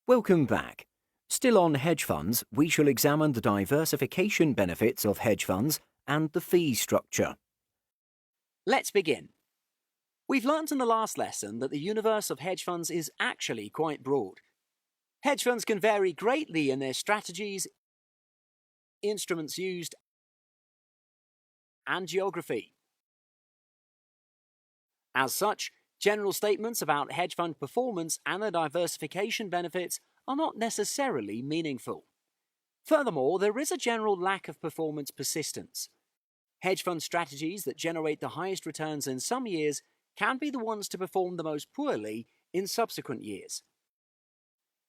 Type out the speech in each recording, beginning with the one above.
Welcome back. Still on hedge funds, we shall examine the diversification benefits of hedge funds and the fee structure. Let's begin. We've learnt in the last lesson that the universe of hedge funds is actually quite broad. Hedge funds can vary greatly in their strategies, instruments used, and geography. As such, general statements about hedge fund performance and their diversification benefits are not necessarily meaningful. Furthermore, there is a general lack of performance persistence. Hedge fund strategies that generate the highest returns in some years can be the ones to perform the most poorly in subsequent years.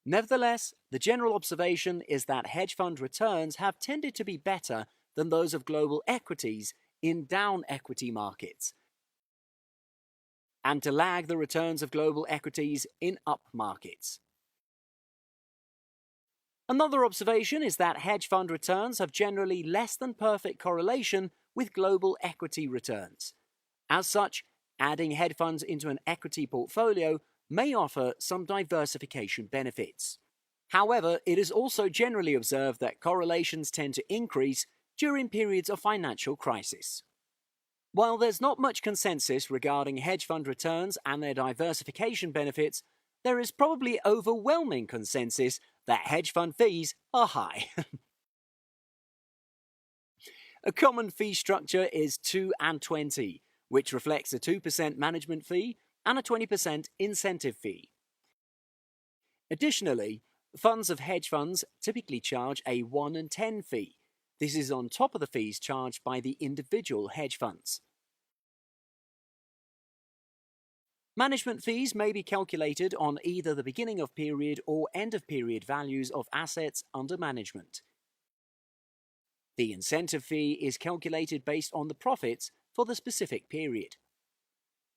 Nevertheless, the general observation is that hedge fund returns have tended to be better than those of global equities in down equity markets, and to lag the returns of global equities in up markets. Another observation is that hedge fund returns have generally less than perfect correlation with global equity returns. As such, adding hedge funds into an equity portfolio may offer some diversification benefits. However, it is also generally observed that correlations tend to increase during periods of financial crisis. While there's not much consensus regarding hedge fund returns and their diversification benefits, there is probably overwhelming consensus that hedge fund fees are high. A common fee structure is 2 and 20, which reflects a 2% management fee and a 20% incentive fee. Additionally, funds of hedge funds typically charge a 1 and 10 fee. This is on top of the fees charged by the individual hedge funds. Management fees may be calculated on either the beginning of period or end of period values of assets under management. The incentive fee is calculated based on the profits for the specific period.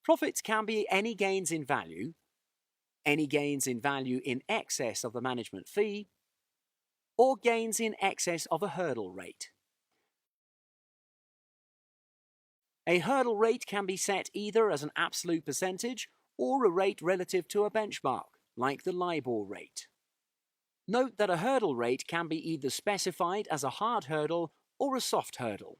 Profits can be any gains in value in excess of the management fee, or gains in excess of a hurdle rate. A hurdle rate can be set either as an absolute percentage or a rate relative to a benchmark, like the LIBOR rate. Note that a hurdle rate can be either specified as a hard hurdle or a soft hurdle.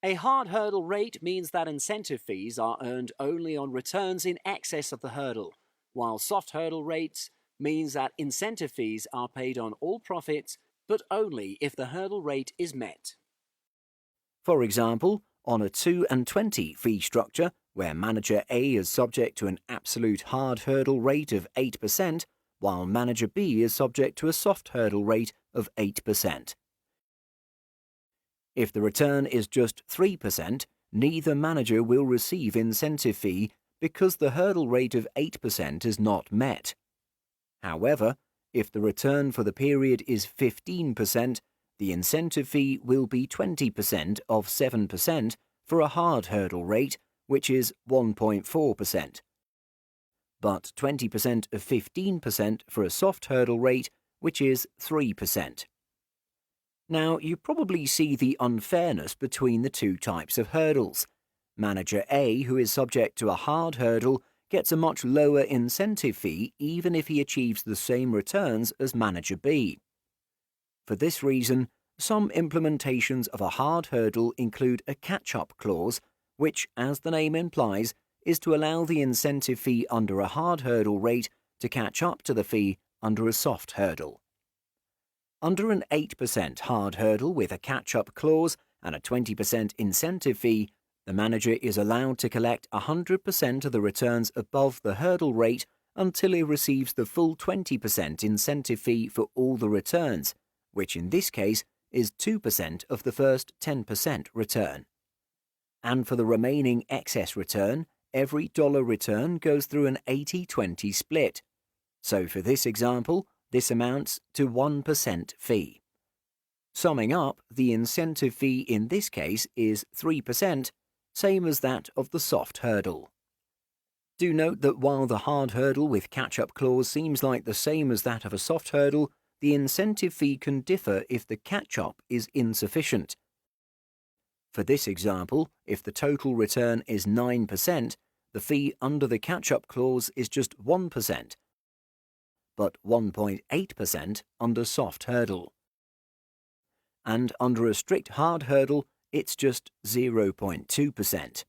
A hard hurdle rate means that incentive fees are earned only on returns in excess of the hurdle, while soft hurdle rates means that incentive fees are paid on all profits, but only if the hurdle rate is met. For example, on a 2 and 20 fee structure, where manager A is subject to an absolute hard hurdle rate of 8%, while manager B is subject to a soft hurdle rate of 8%. If the return is just 3%, neither manager will receive incentive fee because the hurdle rate of 8% is not met. However, if the return for the period is 15%, the incentive fee will be 20% of 7% for a hard hurdle rate, which is 1.4%, but 20% of 15% for a soft hurdle rate, which is 3%. Now, you probably see the unfairness between the two types of hurdles. Manager A, who is subject to a hard hurdle, gets a much lower incentive fee even if he achieves the same returns as manager B. For this reason, some implementations of a hard hurdle include a catch-up clause, which, as the name implies, is to allow the incentive fee under a hard hurdle rate to catch up to the fee under a soft hurdle. Under an 8% hard hurdle with a catch-up clause and a 20% incentive fee, the manager is allowed to collect 100% of the returns above the hurdle rate until he receives the full 20% incentive fee for all the returns, which in this case is 2% of the first 10% return. And for the remaining excess return, every dollar return goes through an 80-20 split. So for this example, this amounts to 1% fee. Summing up, the incentive fee in this case is 3%, same as that of the soft hurdle. Do note that while the hard hurdle with catch-up clause seems like the same as that of a soft hurdle, the incentive fee can differ if the catch-up is insufficient. For this example, if the total return is 9%, the fee under the catch-up clause is just 1%, but 1.8% under soft hurdle. And under a strict hard hurdle, it's just 0.2%.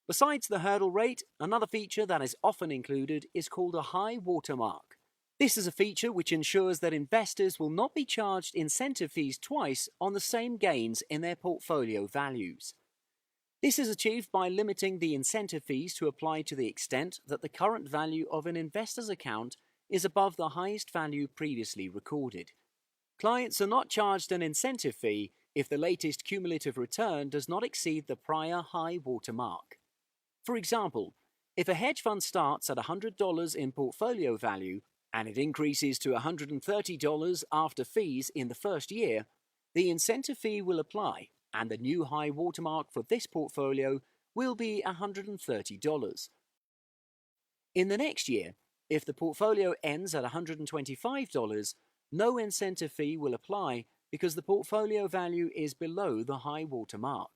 Besides the hurdle rate, another feature that is often included is called a high watermark. This is a feature which ensures that investors will not be charged incentive fees twice on the same gains in their portfolio values. This is achieved by limiting the incentive fees to apply to the extent that the current value of an investor's account is above the highest value previously recorded. Clients are not charged an incentive fee if the latest cumulative return does not exceed the prior high watermark. For example, if a hedge fund starts at $100 in portfolio value and it increases to $130 after fees in the first year, the incentive fee will apply, and the new high watermark for this portfolio will be $130. In the next year, if the portfolio ends at $125, no incentive fee will apply because the portfolio value is below the high watermark.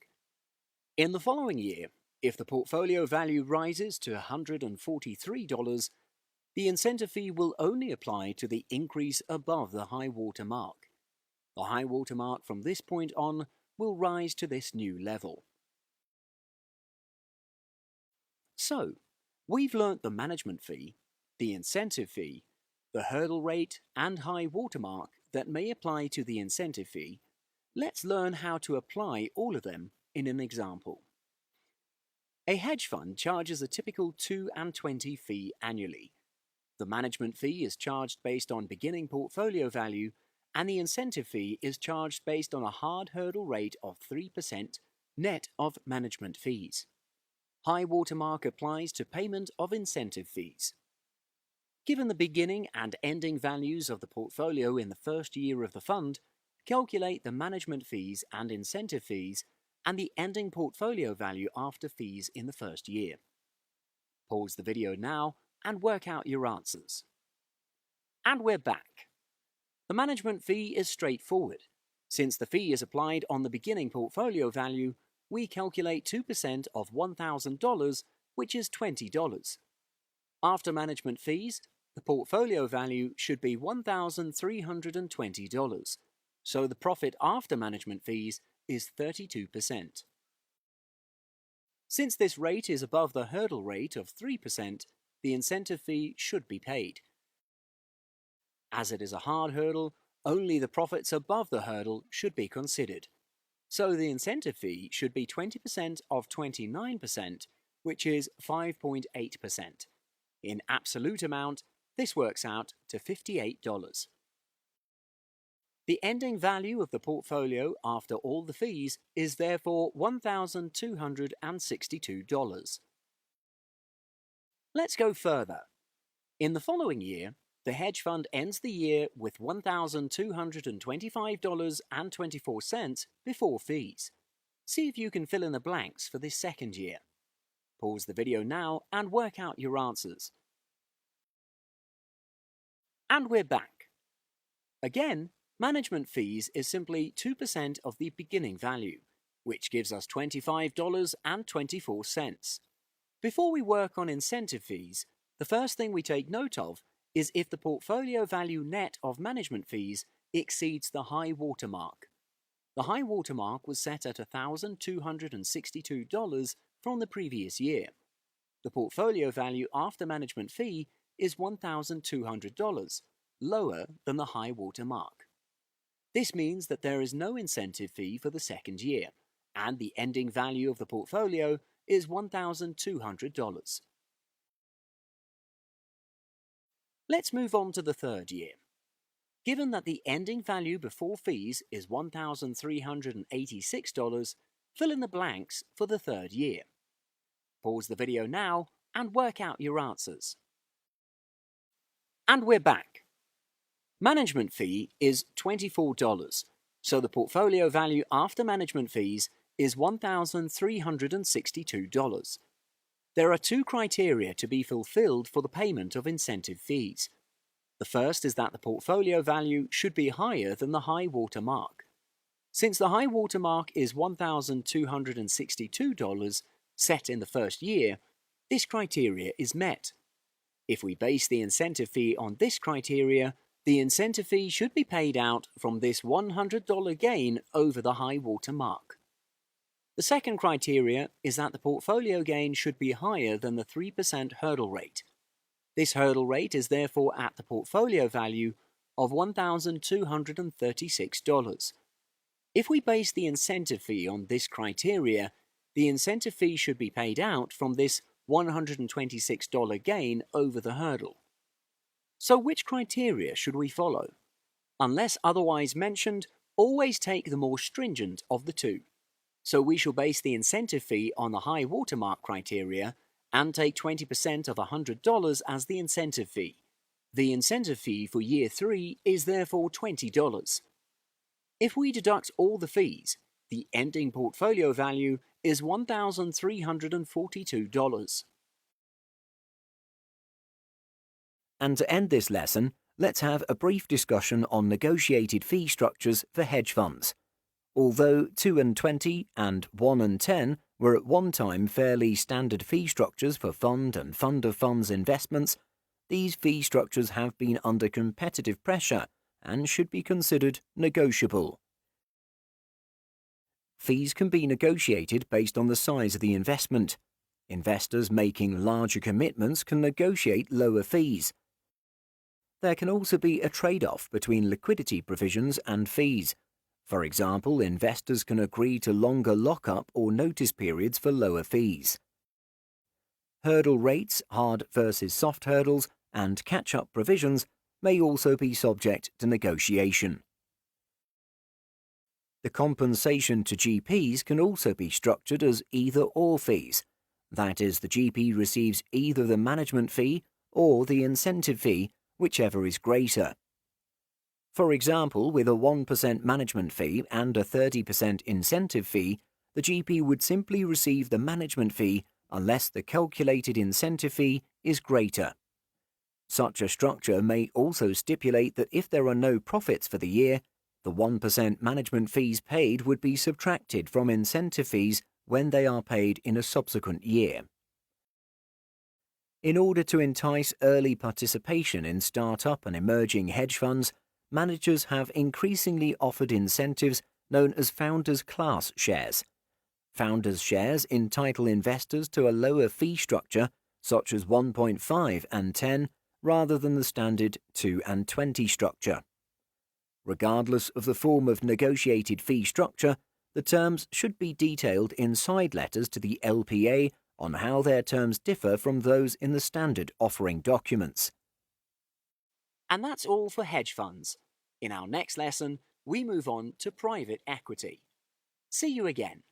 In the following year, if the portfolio value rises to $143, the incentive fee will only apply to the increase above the high water mark. The high water mark from this point on will rise to this new level. So, we've learnt the management fee, the incentive fee, the hurdle rate and high water mark that may apply to the incentive fee. Let's learn how to apply all of them in an example. A hedge fund charges a typical 2 and 20 fee annually. The management fee is charged based on beginning portfolio value, and the incentive fee is charged based on a hard hurdle rate of 3% net of management fees. High watermark applies to payment of incentive fees. Given the beginning and ending values of the portfolio in the first year of the fund, calculate the management fees and incentive fees and the ending portfolio value after fees in the first year. Pause the video now and work out your answers. And we're back. The management fee is straightforward. Since the fee is applied on the beginning portfolio value, we calculate 2% of $1,000, which is $20. After management fees, the portfolio value should be $1,320, so the profit after management fees is 32%. Since this rate is above the hurdle rate of 3%, the incentive fee should be paid. As it is a hard hurdle, only the profits above the hurdle should be considered. So the incentive fee should be 20% of 29%, which is 5.8%. In absolute amount, this works out to $58. The ending value of the portfolio after all the fees is therefore $1,262. Let's go further. In the following year, the hedge fund ends the year with $1,225.24 before fees. See if you can fill in the blanks for this second year. Pause the video now and work out your answers. And we're back. Again, management fees is simply 2% of the beginning value, which gives us $25.24. Before we work on incentive fees, the first thing we take note of is if the portfolio value net of management fees exceeds the high water mark. The high water mark was set at $1,262 from the previous year. The portfolio value after management fee is $1,200, lower than the high water mark. This means that there is no incentive fee for the second year, and the ending value of the portfolio is $1,200. Let's move on to the third year. Given that the ending value before fees is $1,386, fill in the blanks for the third year. Pause the video now and work out your answers. And we're back. Management fee is $24, so the portfolio value after management fees is $1,362. There are two criteria to be fulfilled for the payment of incentive fees. The first is that the portfolio value should be higher than the high water mark. Since the high water mark is $1,262 set in the first year, this criteria is met. If we base the incentive fee on this criteria, the incentive fee should be paid out from this $100 gain over the high water mark. The second criteria is that the portfolio gain should be higher than the 3% hurdle rate. This hurdle rate is therefore at the portfolio value of $1,236. If we base the incentive fee on this criteria, the incentive fee should be paid out from this $126 gain over the hurdle. So which criteria should we follow? Unless otherwise mentioned, always take the more stringent of the two. So we shall base the incentive fee on the high watermark criteria and take 20% of $100 as the incentive fee. The incentive fee for year 3 is therefore $20. If we deduct all the fees, the ending portfolio value is $1,342. And to end this lesson, let's have a brief discussion on negotiated fee structures for hedge funds. Although 2 and 20 and 1 and 10 were at one time fairly standard fee structures for fund and fund of funds investments, these fee structures have been under competitive pressure and should be considered negotiable. Fees can be negotiated based on the size of the investment. Investors making larger commitments can negotiate lower fees. There can also be a trade-off between liquidity provisions and fees. For example, investors can agree to longer lock-up or notice periods for lower fees. Hurdle rates, hard versus soft hurdles, and catch-up provisions may also be subject to negotiation. The compensation to GPs can also be structured as either-or fees. That is, the GP receives either the management fee or the incentive fee, whichever is greater. For example, with a 1% management fee and a 30% incentive fee, the GP would simply receive the management fee unless the calculated incentive fee is greater. Such a structure may also stipulate that if there are no profits for the year, the 1% management fees paid would be subtracted from incentive fees when they are paid in a subsequent year. In order to entice early participation in start-up and emerging hedge funds, managers have increasingly offered incentives known as Founders Class Shares. Founders Shares entitle investors to a lower fee structure, such as 1.5 and 10, rather than the standard 2 and 20 structure. Regardless of the form of negotiated fee structure, the terms should be detailed in side letters to the LPA on how their terms differ from those in the standard offering documents. And that's all for hedge funds. In our next lesson, we move on to private equity. See you again.